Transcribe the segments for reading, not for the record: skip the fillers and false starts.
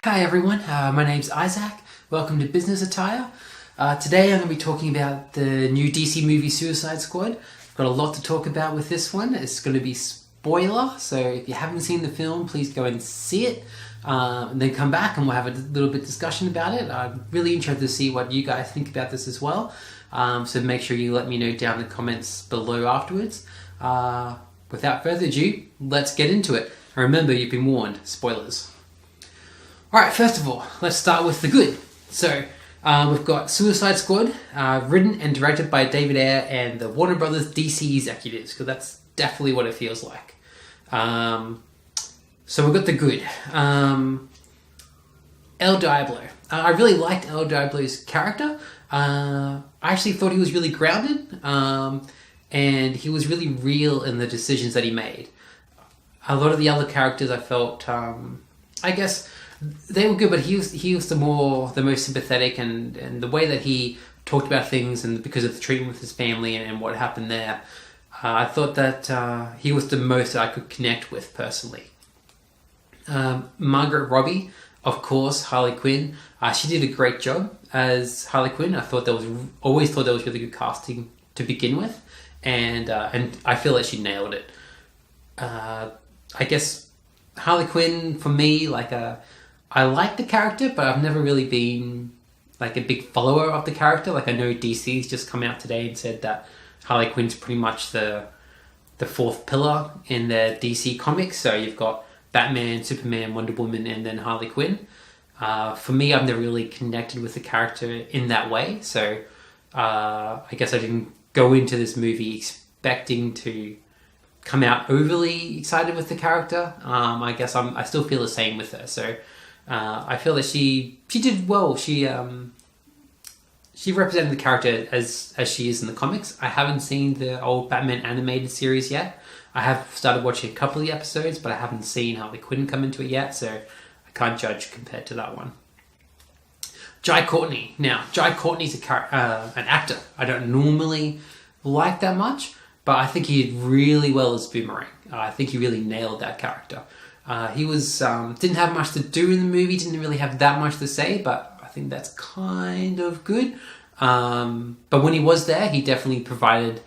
Hi everyone, my name's Isaac. Welcome to Business Attire. Today I'm going to be talking about the new DC movie Suicide Squad. I've got a lot to talk about with this one. It's going to be spoiler, so if you haven't seen the film, please go and see it. And then come back and we'll have a little bit of discussion about it. I'm really interested to see what you guys think about this as well. So make sure you let me know down in the comments below afterwards. Without further ado, let's get into it. And remember, you've been warned. Spoilers. Alright, first of all, let's start with the good. So, we've got Suicide Squad, written and directed by David Ayer and the Warner Brothers DC executives, because that's definitely what it feels like. So we've got the good. El Diablo. I really liked El Diablo's character. I actually thought he was really grounded, and he was really real in the decisions that he made. A lot of the other characters I felt, I guess, they were good, but he was the most sympathetic, and the way that he talked about things, and because of the treatment with his family and what happened there, I thought that he was the most that I could connect with personally. Margot Robbie, of course, Harley Quinn. She did a great job as Harley Quinn. Always thought that was really good casting to begin with, and I feel that she nailed it. I guess Harley Quinn for me, I like the character, but I've never really been like a big follower of the character. Like, I know DC's just come out today and said that Harley Quinn's pretty much the fourth pillar in their DC comics. So you've got Batman, Superman, Wonder Woman, and then Harley Quinn. For me, I've never really connected with the character in that way. So I guess I didn't go into this movie expecting to come out overly excited with the character. I guess I still feel the same with her. So I feel that she did well. She represented the character as she is in the comics. I haven't seen the old Batman animated series yet. I have started watching a couple of the episodes, but I haven't seen Harley Quinn come into it yet, so I can't judge compared to that one. Jai Courtney. Now, Jai Courtney's an actor I don't normally like that much, but I think he did really well as Boomerang. I think he really nailed that character. He didn't have much to do in the movie, didn't really have that much to say, but I think that's kind of good. But when he was there, he definitely provided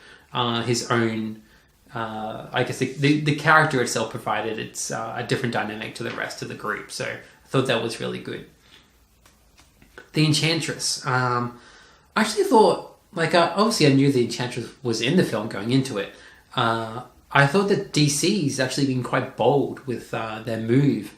his own, I guess the character itself provided a different dynamic to the rest of the group, so I thought that was really good. The Enchantress. I actually thought, obviously I knew the Enchantress was in the film going into it. I thought that DC's actually been quite bold with their move.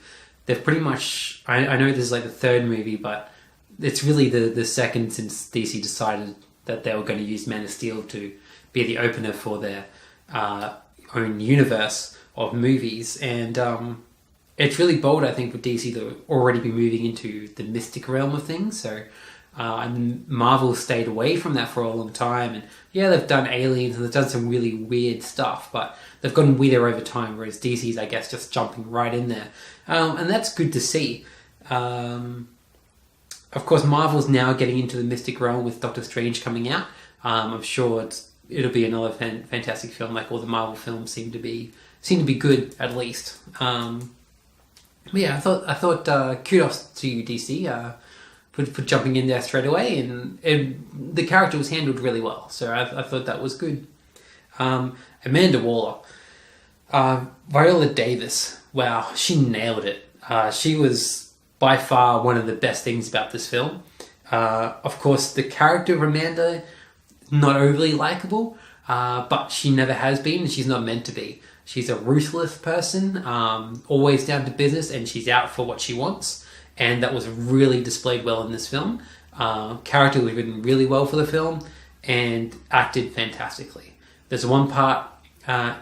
They've pretty much... I know this is the third movie, but it's really the second since DC decided that they were going to use Man of Steel to be the opener for their own universe of movies. And it's really bold, I think, for DC to already be moving into the mystic realm of things. So... and Marvel stayed away from that for a long time, and yeah, they've done Aliens and they've done some really weird stuff, but they've gotten weirder over time, whereas DC's, I guess, just jumping right in there, and that's good to see. Of course, Marvel's now getting into the mystic realm with Doctor Strange coming out. I'm sure it'll be another fantastic film. Like all the Marvel films seem to be good, at least. But yeah, I thought kudos to you, DC. For jumping in there straight away, and the character was handled really well, so I thought that was good. Amanda Waller, Viola Davis, wow, she nailed it. She was by far one of the best things about this film. Of course, the character of Amanda, not overly likable, but she never has been, and she's not meant to be. She's a ruthless person, always down to business, and she's out for what she wants. And that was really displayed well in this film. Character was written really well for the film and acted fantastically. There's one part, I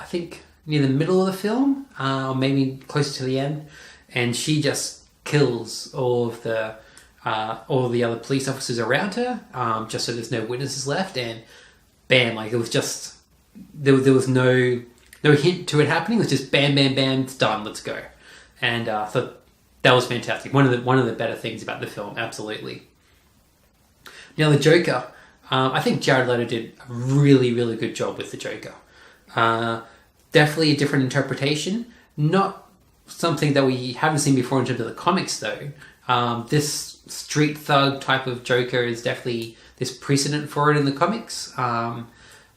think near the middle of the film, or maybe closer to the end, and she just kills all of the other police officers around her, just so there's no witnesses left. And bam, it was just there was no hint to it happening. It was just bam, bam, bam, it's done. Let's go. And I thought that was fantastic. One of the better things about the film, absolutely. Now the Joker, I think Jared Leto did a really, really good job with the Joker. Definitely a different interpretation. Not something that we haven't seen before in terms of the comics, though. This street thug type of Joker is definitely this precedent for it in the comics.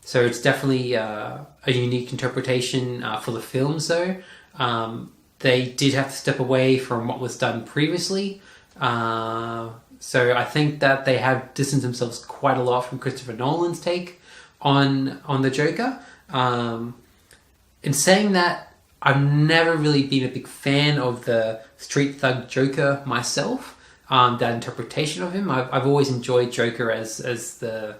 So it's definitely a unique interpretation for the films, though. They did have to step away from what was done previously. So I think that they have distanced themselves quite a lot from Christopher Nolan's take on the Joker. In saying that, I've never really been a big fan of the street thug Joker myself. That interpretation of him, I've always enjoyed Joker as the,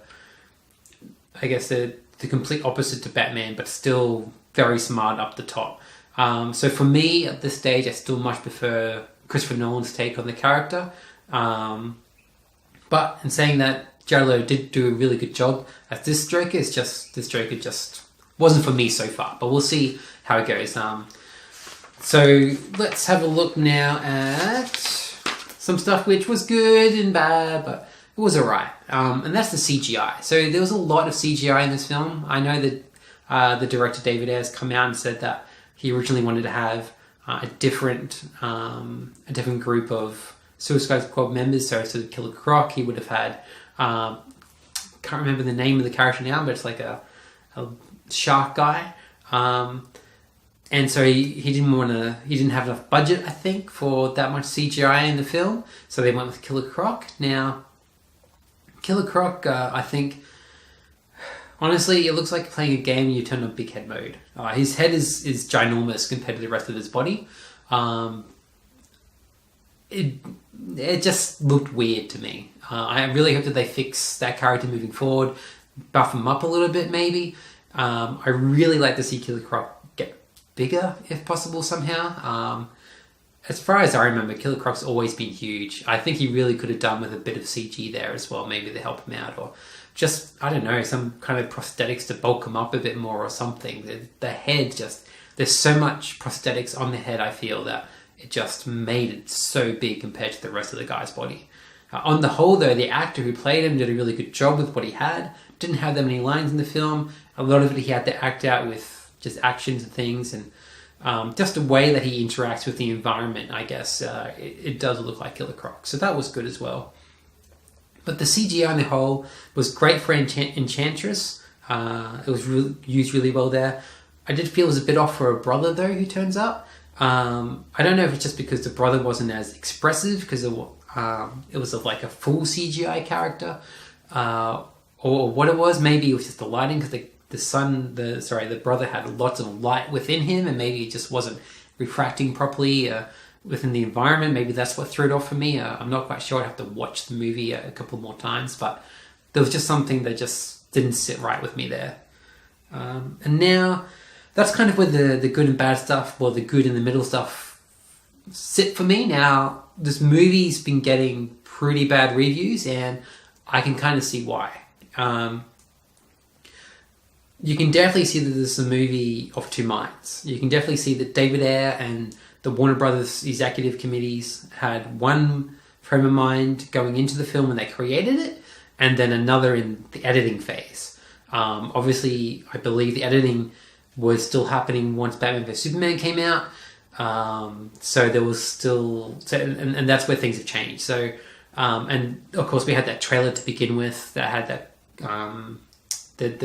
I guess the complete opposite to Batman, but still very smart up the top. So for me at this stage, I still much prefer Christopher Nolan's take on the character. But in saying that, Jared Leto did do a really good job as this Joker. This Joker just wasn't for me so far, but we'll see how it goes. So let's have a look now at some stuff which was good and bad, but it was alright. And that's the CGI. So there was a lot of CGI in this film. I know that the director David Ayers come out and said that he originally wanted to have a different group of Suicide Squad members. So instead of Killer Croc, he would have had can't remember the name of the character now, but it's like a shark guy. And so he didn't have enough budget, I think, for that much CGI in the film. So they went with Killer Croc. Now, Killer Croc, I think, honestly, it looks like playing a game and you turn on big head mode. His head is ginormous compared to the rest of his body. It just looked weird to me. I really hope that they fix that character moving forward, buff him up a little bit maybe. I really like to see Killer Croc get bigger if possible somehow. As far as I remember, Killer Croc's always been huge. I think he really could have done with a bit of CG there as well, maybe to help him out, or just, I don't know, some kind of prosthetics to bulk him up a bit more or something. The head just, there's so much prosthetics on the head, I feel, that it just made it so big compared to the rest of the guy's body. On the whole, though, the actor who played him did a really good job with what he had. Didn't have that many lines in the film. A lot of it he had to act out with just actions and things, and just the way that he interacts with the environment, I guess, it does look like Killer Croc. So that was good as well. But the CGI on the whole was great for Enchantress. It was used really well there. I did feel it was a bit off for a brother, though, who turns up. I don't know if it's just because the brother wasn't as expressive, because it was like a full CGI character, or what it was. Maybe it was just the lighting, because the brother had lots of light within him, and maybe it just wasn't refracting properly within the environment. Maybe that's what threw it off for me. I'm not quite sure. I'd have to watch the movie a couple more times, but there was just something that just didn't sit right with me there. And now, that's kind of where the good and bad stuff, well, the good and the middle stuff sit for me. Now, this movie's been getting pretty bad reviews, and I can kind of see why. You can definitely see that this is a movie of two minds. You can definitely see that David Ayer and the Warner Brothers executive committees had one frame of mind going into the film when they created it, and then another in the editing phase. Obviously, I believe the editing was still happening once Batman vs Superman came out. So there was still, and that's where things have changed. So, and of course we had that trailer to begin with that had that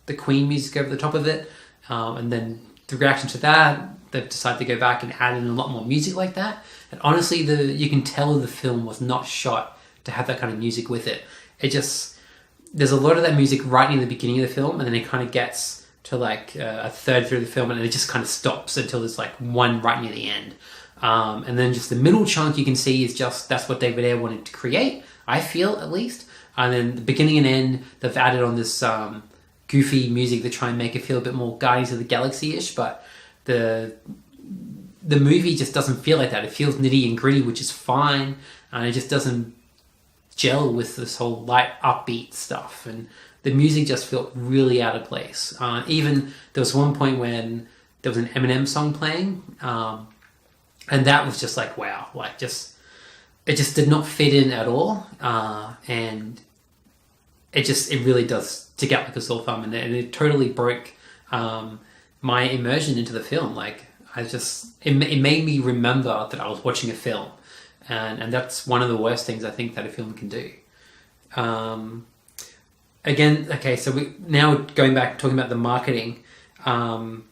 the Queen music over the top of it, and then the reaction to that, they've decided to go back and add in a lot more music like that. And honestly, you can tell the film was not shot to have that kind of music with it. It just, there's a lot of that music right near the beginning of the film, and then it kind of gets to like a third through the film, and it just kind of stops until there's like one right near the end. And then just the middle chunk you can see is just, that's what David Ayer wanted to create, I feel, at least. And then the beginning and end, they've added on this goofy music to try and make it feel a bit more Guardians of the Galaxy-ish, but the movie just doesn't feel like that. It feels nitty and gritty, which is fine, and it just doesn't gel with this whole light, upbeat stuff. And the music just felt really out of place. Even there was one point when there was an Eminem song playing, and that was just like, wow, like it just did not fit in at all, and it really does stick out like a sore thumb, and it totally broke my immersion into the film. Like, it made me remember that I was watching a film, and that's one of the worst things I think that a film can do. Again, okay, so we now going back talking about the marketing. The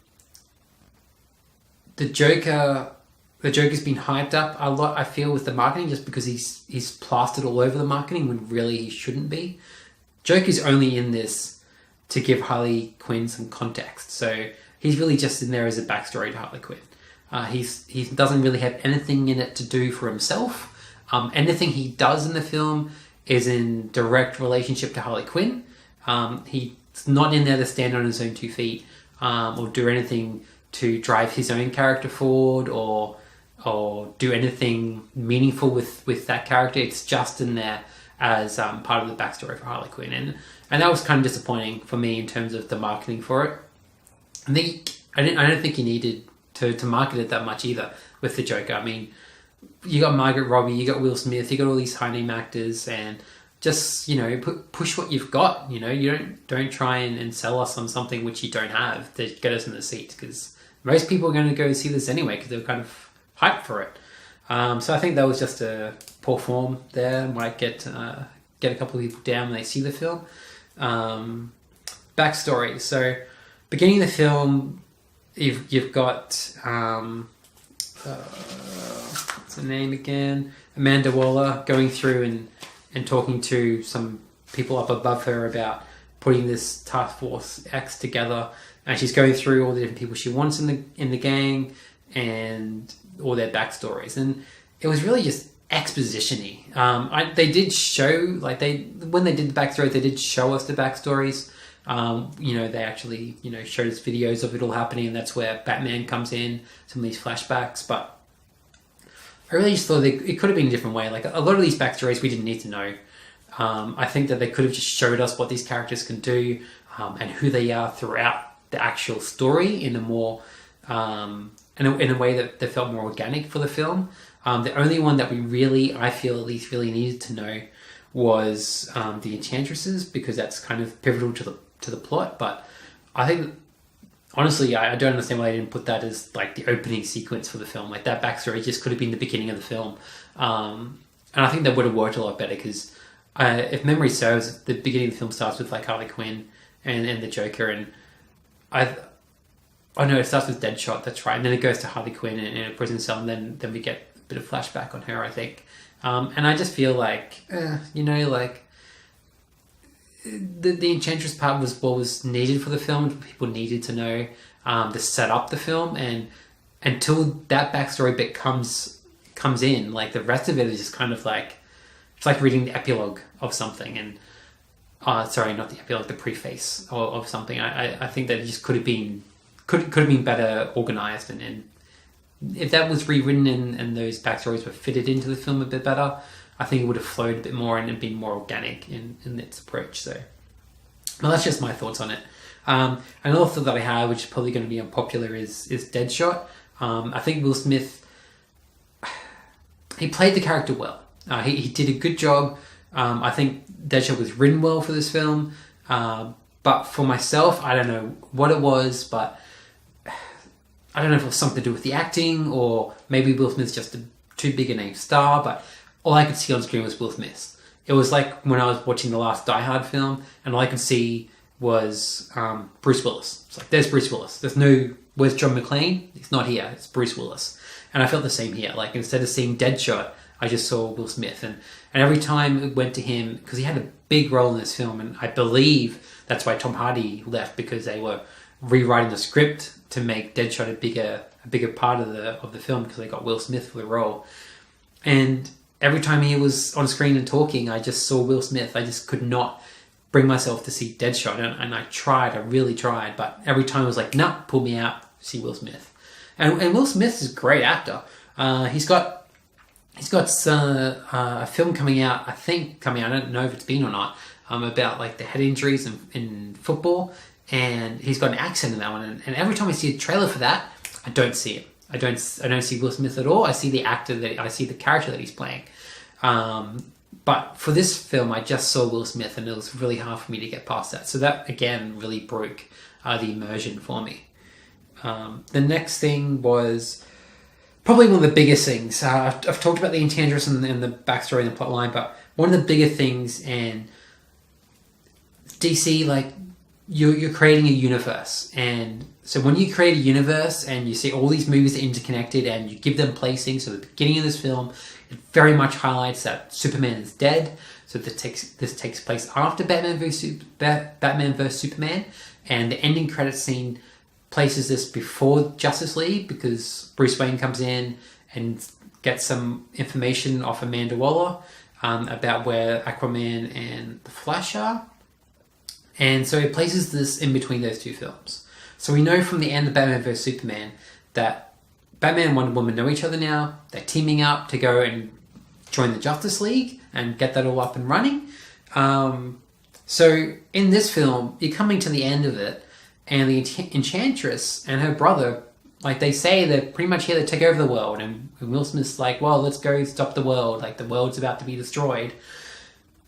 Joker's been hyped up a lot, I feel, with the marketing, just because he's plastered all over the marketing when really he shouldn't be. Joker's only in this to give Harley Quinn some context, so he's really just in there as a backstory to Harley Quinn. He doesn't really have anything in it to do for himself. Anything he does in the film is in direct relationship to Harley Quinn. He's not in there to stand on his own 2 feet or do anything to drive his own character forward or do anything meaningful with that character. It's just in there as part of the backstory for Harley Quinn, and that was kind of disappointing for me in terms of the marketing for it. I don't think you needed to market it that much either with the Joker. I mean, you got Margot Robbie, you got Will Smith, you got all these high name actors, and just, push what you've got. You don't try and sell us on something which you don't have to get us in the seats, because most people are going to go see this anyway because they're kind of hyped for it. So I think that was just a poor form there. Might get a couple of people down when they see the film. Backstory. So beginning of the film, you've got what's her name again? Amanda Waller going through and talking to some people up above her about putting this Task Force X together, and she's going through all the different people she wants in the gang and all their backstories, and it was really just exposition-y. They did show, when they did the backstory, they did show us the backstories. They actually showed us videos of it all happening, and that's where Batman comes in, some of these flashbacks. But I really just thought it could have been a different way. Like, a lot of these backstories we didn't need to know. I think that they could have just showed us what these characters can do and who they are throughout the actual story in a more in a way that felt more organic for the film. The only one that I feel at least really needed to know was the Enchantresses, because that's kind of pivotal to the plot. But I think, honestly, I don't understand why they didn't put that as like the opening sequence for the film. Like, that backstory just could have been the beginning of the film, and I think that would have worked a lot better, because if memory serves, the beginning of the film starts with like Harley Quinn and the Joker, and it starts with Deadshot, that's right, and then it goes to Harley Quinn in a prison cell, and then we get a bit of flashback on her, I think. And I just feel like, the Enchantress part was what was needed for the film. People needed to know to set up the film, and until that backstory bit comes in, like, the rest of it is just kind of like, it's like reading the epilogue of something, and sorry, not the epilogue, the preface of something. I think that it just could have been better organized, and if that was rewritten and those backstories were fitted into the film a bit better, I think it would have flowed a bit more and been more organic in its approach. So, well, that's just my thoughts on it. Another thought that I have, which is probably going to be unpopular, is Deadshot. I think Will Smith, he played the character well. He did a good job. I think Deadshot was written well for this film. But for myself, I don't know what it was, but I don't know if it was something to do with the acting, or maybe Will Smith's just too big a name star, but all I could see on screen was Will Smith. It was like when I was watching the last Die Hard film, and all I could see was Bruce Willis. It's like, there's Bruce Willis. Where's John McClane? He's not here. It's Bruce Willis. And I felt the same here. Like, instead of seeing Deadshot, I just saw Will Smith. And every time it went to him, because he had a big role in this film, and I believe that's why Tom Hardy left, because they were rewriting the script to make Deadshot a bigger part of the film, because they got Will Smith for the role. And every time he was on screen and talking, I just saw Will Smith. I just could not bring myself to see Deadshot, and I really tried, but every time it was like, nah, pull me out, see Will Smith. And Will Smith is a great actor. He's got a film coming out, I don't know if it's been or not, about like the head injuries in football, and he's got an accent in that one, and every time I see a trailer for that, I don't see it. I don't see Will Smith at all. I see the character that he's playing. But for this film, I just saw Will Smith, and it was really hard for me to get past that. So that, again, really broke the immersion for me. The next thing was probably one of the biggest things. I've talked about the Enchantress and the backstory and the plotline, but one of the bigger things, and DC, like, you're creating a universe, and so when you create a universe and you see all these movies are interconnected and you give them placing, so the beginning of this film, it very much highlights that Superman is dead. So this takes place after Batman vs Superman, and the ending credits scene places this before Justice League because Bruce Wayne comes in and gets some information off Amanda Waller about where Aquaman and the Flash are. And so it places this in between those two films. So we know from the end of Batman vs Superman that Batman and Wonder Woman know each other now. They're teaming up to go and join the Justice League and get that all up and running. So in this film, you're coming to the end of it, and the Enchantress and her brother, like, they say they're pretty much here to take over the world. And Will Smith's like, well, let's go stop the world. Like, the world's about to be destroyed.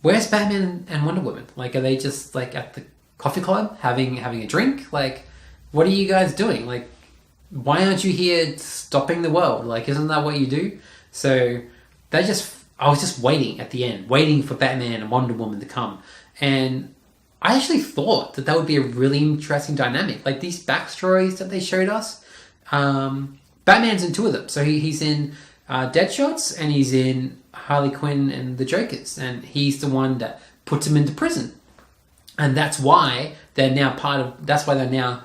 Where's Batman and Wonder Woman? Like, are they just, like, at the coffee club having a drink? Like, what are you guys doing? Like, why aren't you here stopping the world? Like, isn't that what you do? So I was just waiting at the end, waiting for Batman and Wonder Woman to come. And I actually thought that would be a really interesting dynamic. Like, these backstories that they showed us, Batman's in two of them. So he's in Deadshot's, and he's in Harley Quinn and the Joker's, and he's the one that puts him into prison. And that's why they're now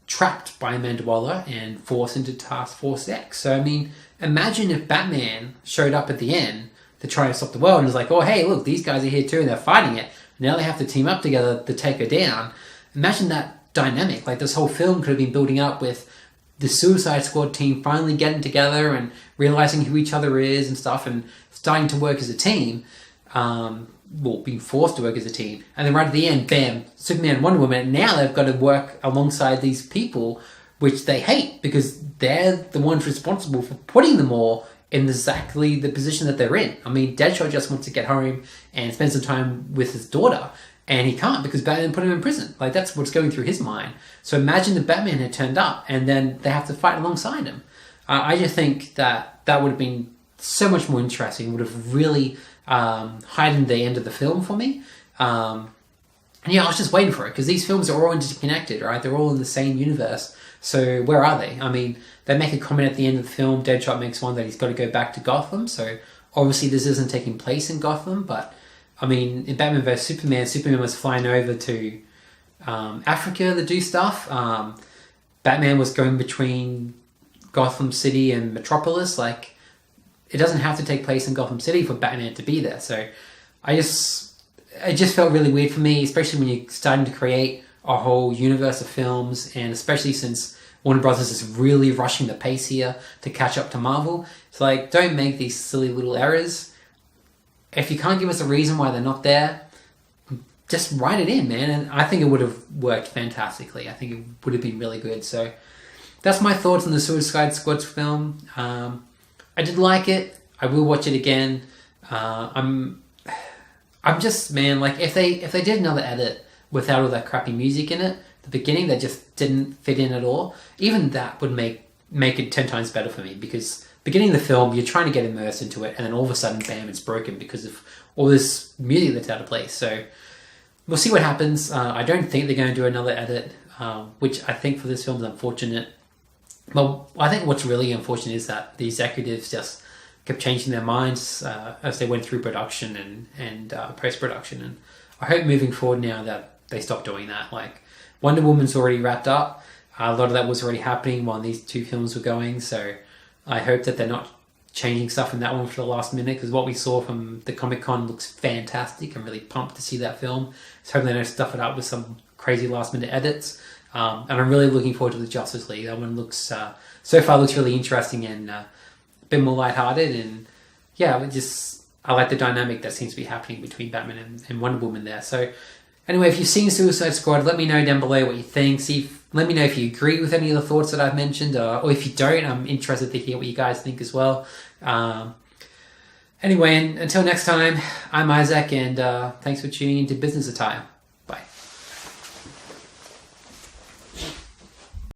trapped by Amanda Waller and forced into Task Force X. So, I mean, imagine if Batman showed up at the end to try and stop the world and was like, oh, hey, look, these guys are here too and they're fighting it. Now they have to team up together to take her down. Imagine that dynamic. Like, this whole film could have been building up with the Suicide Squad team finally getting together and realizing who each other is and stuff and starting to work as a team. Being forced to work as a team. And then right at the end, bam, Superman and Wonder Woman. And now they've got to work alongside these people, which they hate because they're the ones responsible for putting them all in exactly the position that they're in. I mean, Deadshot just wants to get home and spend some time with his daughter, and he can't because Batman put him in prison. Like, that's what's going through his mind. So imagine if Batman had turned up and then they have to fight alongside him. I just think that would have been so much more interesting. Would have really heightened the end of the film for me. And yeah, I was just waiting for it because these films are all interconnected, right? They're all in the same universe. So where are they? I mean, they make a comment at the end of the film. Deadshot makes one that he's got to go back to Gotham. So obviously this isn't taking place in Gotham. But I mean, in Batman vs Superman, Superman was flying over to Africa to do stuff. Batman was going between Gotham City and Metropolis. Like, it doesn't have to take place in Gotham City for Batman to be there. So it just felt really weird for me, especially when you're starting to create a whole universe of films, and especially since Warner Brothers is really rushing the pace here to catch up to Marvel. It's like, don't make these silly little errors. If you can't give us a reason why they're not there, just write it in, man. And I think it would have worked fantastically. I think it would have been really good. So that's my thoughts on the Suicide Squad film. I did like it. I will watch it again. I'm just, man, like, if they did another edit without all that crappy music in it, the beginning that just didn't fit in at all, even that would make it 10 times better for me, because beginning of the film, you're trying to get immersed into it, and then all of a sudden, bam, it's broken because of all this music that's out of place. So we'll see what happens. I don't think they're going to do another edit, which I think for this film is unfortunate. Well, I think what's really unfortunate is that the executives just kept changing their minds as they went through production and post-production. And I hope moving forward now that they stop doing that. Like, Wonder Woman's already wrapped up. A lot of that was already happening while these two films were going. So I hope that they're not changing stuff in that one for the last minute, because what we saw from the Comic-Con looks fantastic. I'm really pumped to see that film. So hoping they don't stuff it up with some crazy last-minute edits. And I'm really looking forward to the Justice League. That one looks, so far looks really interesting and a bit more lighthearted. And yeah, I like the dynamic that seems to be happening between Batman and Wonder Woman there. So anyway, if you've seen Suicide Squad, let me know down below what you think. Let me know if you agree with any of the thoughts that I've mentioned, or if you don't, I'm interested to hear what you guys think as well. Anyway, and until next time, I'm Isaac, and thanks for tuning into Business Attire.